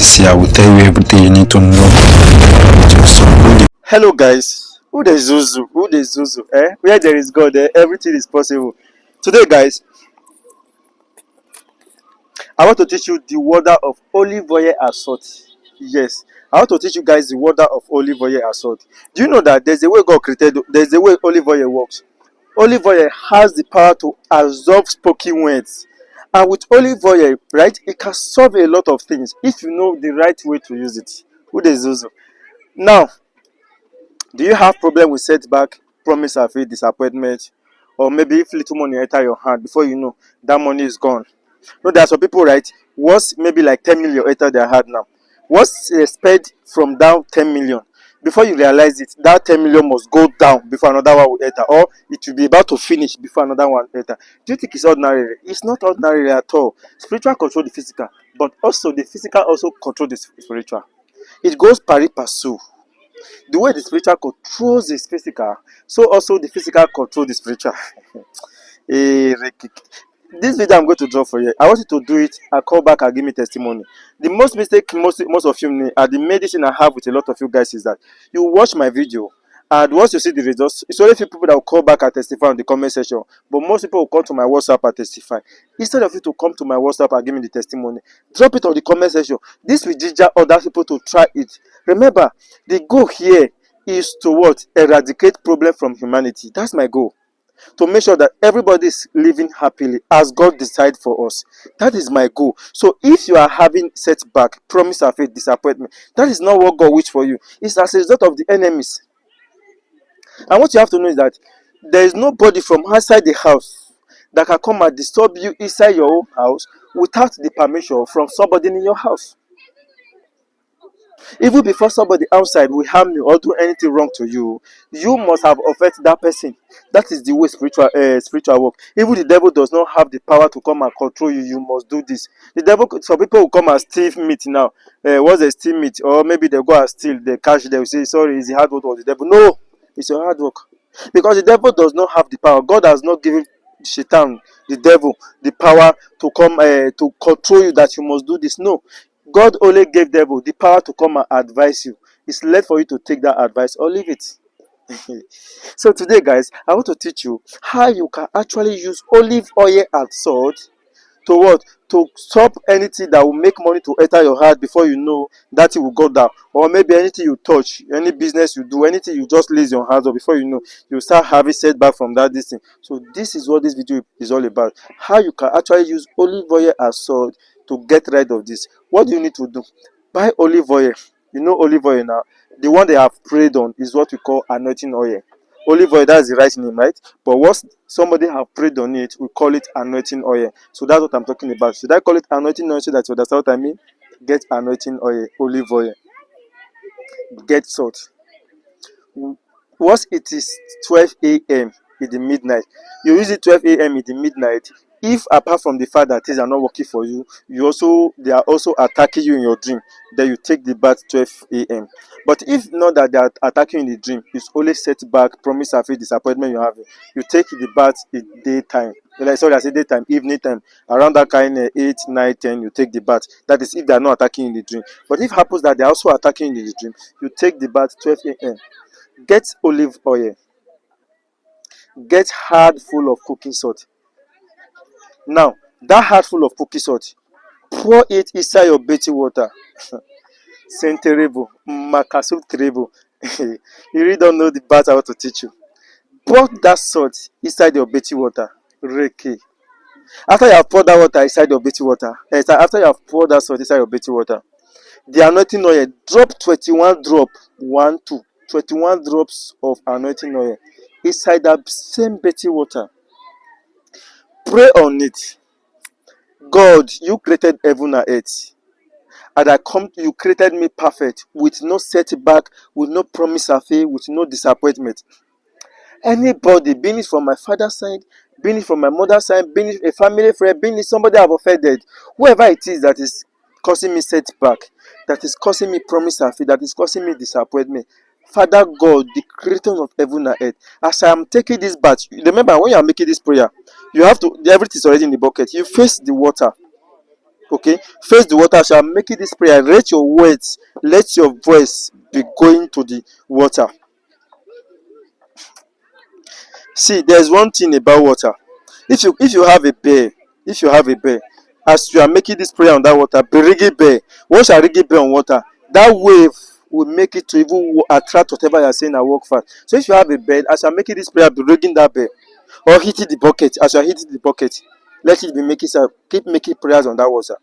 this year. I will tell you everything you need to know. Hello guys, who the Zuzu? Who the Zuzu? Where there is God, everything is possible. Today guys, I want to teach you the wonder of olive oil and salt. Yes, I want to teach you guys the wonder of olive oil and salt. Do you know that there's a way God created, there's a way olive oil works? Olive oil has the power to absorb spoken words. And with olive oil, right, it can solve a lot of things if you know the right way to use it. Who the Zuzu? Now, do you have problem with setback, promise and faith, disappointment, or maybe if little money enter your hand before you know that money is gone? No, there are some people, right? Once maybe like 10 million enter their hand now. Once they spend from down 10 million, before you realize it, that 10 million must go down before another one will enter, or it will be about to finish before another one enter. Do you think it's ordinary? It's not ordinary at all. Spiritual control the physical, but also the physical also control the spiritual. It goes pari passu. The way the spiritual controls the physical, so also the physical controls the spiritual. This video I'm going to draw for you, I want you to do it and call back and give me testimony. The most mistake most of you make, and the medicine I have with a lot of you guys, is that you watch my video and once you see the results, it's only few people that will call back and testify in the comment section, but most people will come to my WhatsApp and testify. Instead of you to come to my WhatsApp and give me the testimony, drop it on the comment section. This will ginger other people to try it. Remember, the goal here is to what? Eradicate problem from humanity. That's my goal. To make sure that everybody is living happily as God decides for us. That is my goal. So if you are having setback, promise of faith, disappointment, that is not what God wishes for you. It's as a result of the enemies. And what you have to know is that there is nobody from outside the house that can come and disturb you inside your own house without the permission from somebody in your house. Even before somebody outside will harm you or do anything wrong to you, you must have offended that person. That is the way spiritual work. Even the devil does not have the power to come and control you. You must do this. The devil, some people will come and steal meat now. What's a steal meat? Or maybe they go and steal, they catch, they will say, sorry, it's the hard work of the devil. No, it's your hard work. Because the devil does not have the power. God has not given Shaitan, the devil, the power to come to control you, that you must do this. No. God only gave devil the power to come and advise you. It's left for you to take that advice or leave it. So today, guys, I want to teach you how you can actually use olive oil and salt to what? To stop anything that will make money to enter your heart before you know that it will go down. Or maybe anything you touch, any business you do, anything you just lays your hands on, before you know, you start having setback from that this thing. So this is what this video is all about. How you can actually use olive oil and salt to get rid of this. What do you need to do? Buy olive oil. You know olive oil now. The one they have prayed on is what we call anointing oil. Olive oil, that's the right name, right? But once somebody have prayed on it, we call it anointing oil. So that's what I'm talking about. Should I call it anointing oil so that you understand what I mean? Get anointing oil, olive oil. Get salt. Once it is 12 a.m. in the midnight, you use it 12 a.m. in the midnight. If apart from the fact that things are not working for you, they are also attacking you in your dream, then you take the bath 12 a.m. But if not that they are attacking you in the dream, it's only setback, promise and faith, disappointment you're having, you take the bath in daytime. Sorry, I say daytime, evening time, around that kind of 8, 9, 10, you take the bath. That is if they are not attacking you in the dream. But if it happens that they are also attacking you in the dream, you take the bath 12 a.m. Get olive oil. Get hard full of cooking salt. Now, that heart full of cooking salt, pour it inside your bathing water. Senterebo, Makasu Terebo. You really don't know the part I want to teach you. Pour that salt inside your bathing water. Reke. After you have poured that water inside your bathing water, after you have poured that salt inside your bathing water, the anointing oil, drop 21 drops, 21 drops of anointing oil inside that same bathing water. Pray on it. God, you created heaven and earth, and you created me perfect, with no setback, with no promise of faith, with no disappointment. Anybody, being it from my father's side, being it from my mother's side, being it a family friend, being it somebody I've offended, whoever it is that is causing me setback, that is causing me promise of faith, that is causing me disappointment, Father God, the creator of heaven and earth, as I am taking this bath, remember when you are making this prayer, you have to, everything is already in the bucket. You face the water. Okay, face the water. As you are making this prayer, rate your words, let your voice be going to the water. See, there's one thing about water. If you have a bear, if you have a bear, as you are making this prayer on that water, be rigging bear. Once you are rigging bear on water, that wave will make it to even attract whatever you are saying and work fast. So if you have a bed, as you are making this prayer, be rigging that bear or hitting the bucket. As you are hitting the bucket, let it be making keep making prayers on that water.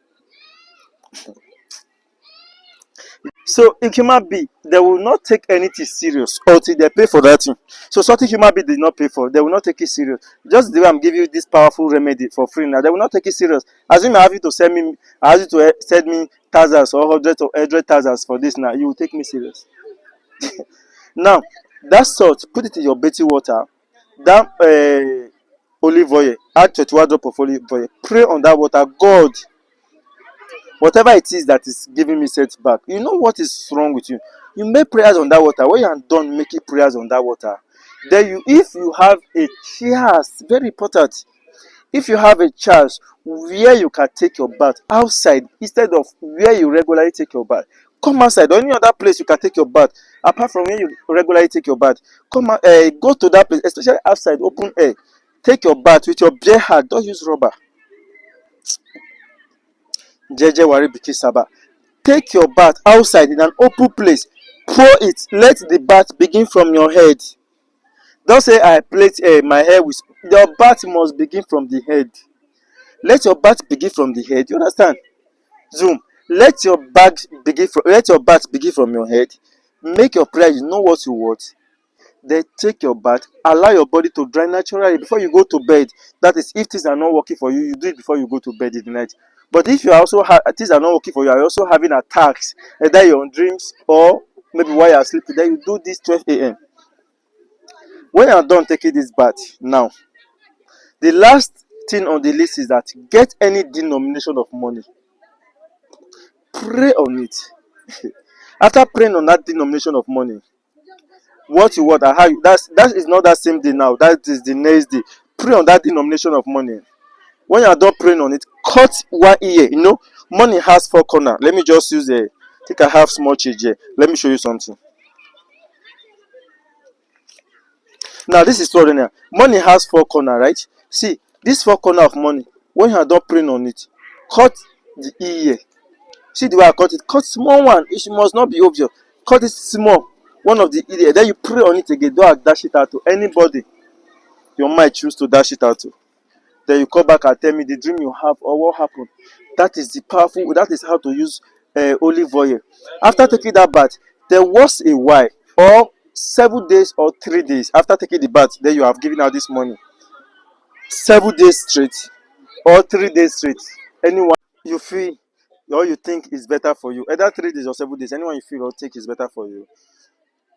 So a human being, they will not take anything serious until they pay for that thing. So something human being did not pay for, they will not take it serious. Just the way I'm giving you this powerful remedy for free now, they will not take it serious. Assume I have you to send me, I ask you to send me thousands or hundreds or 100,000 for this now, you will take me serious. Now, that salt, put it in your bathing water. That olive oil, add 21 drop of olive oil. Pray on that water. God, whatever it is that is giving me setback, you know what is wrong with you. You make prayers on that water. When you are done making prayers on that water, then if you have a chance, very important, if you have a chance where you can take your bath outside instead of where you regularly take your bath, come outside or any other place you can take your bath apart from where you regularly take your bath. Go to that place, especially outside, open air. Take your bath with your bare hand. Don't use rubber. Jeje wari biki saba. Take your bath outside in an open place. Pour it. Let the bath begin from your head. Don't say I plait my hair with. Your bath must begin from the head. Let your bath begin from the head. You understand? Zoom. Let your bath begin from your head. Make your prayer. You know what you want. Then take your bath. Allow your body to dry naturally before you go to bed. That is, if things are not working for you, you do it before you go to bed in the night. But if you also have things are not working for you, are also having attacks, either you're on dreams or maybe while you're sleeping, then you do this 12 a.m. When you're done taking this bath, now the last thing on the list is that get any denomination of money. Pray on it. After praying on that denomination of money, what you want and how you, that is not that same day now. That is the next day. Pray on that denomination of money. When you are done praying on it, cut one ear. You know, money has four corners. Let me just use a. I think I have small change here. Let me show you something. Now this is ordinary. Money has four corners, right? See, this four corner of money. When you are done praying on it, cut the ear. See the way I cut it. Cut small one. It must not be obvious. Cut it small. One of the ear. Then you pray on it again. Don't dash it out to anybody your mind choose to dash it out to. Then you come back and tell me the dream you have or what happened. That is the powerful. That is how to use olive oil. After taking that bath, there was a while or 7 days or 3 days after taking the bath, then you have given out this money. 7 days straight or 3 days straight. Anyone you feel or you think is better for you, either 3 days or 7 days. Anyone you feel or think is better for you.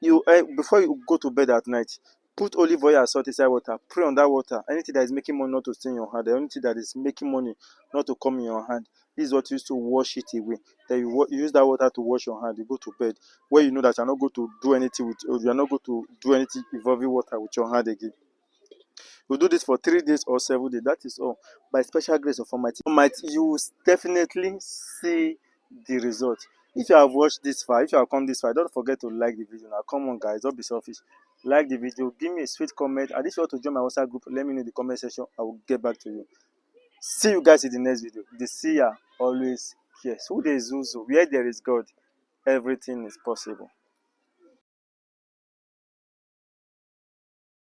You before you go to bed at night, put olive oil and salt inside water. Pray on that water. Anything that is making money not to stay in your hand, anything that is making money not to come in your hand, this is what you use to wash it away. Then you use that water to wash your hand. You go to bed where you know that you're not going to do anything with, or you're not going to do anything involving water with your hand again. You do this for 3 days or 7 days. That is all. By special grace of Almighty, you will definitely see the result. If you have watched this far, if you have come this far, don't forget to like the video. Now, come on, guys, don't be selfish. Like the video, give me a sweet comment. And if you want to join my WhatsApp group, let me know in the comment section. I will get back to you. See you guys in the next video. The seer always cares. Who there is Zuzu? Where there is God, everything is possible.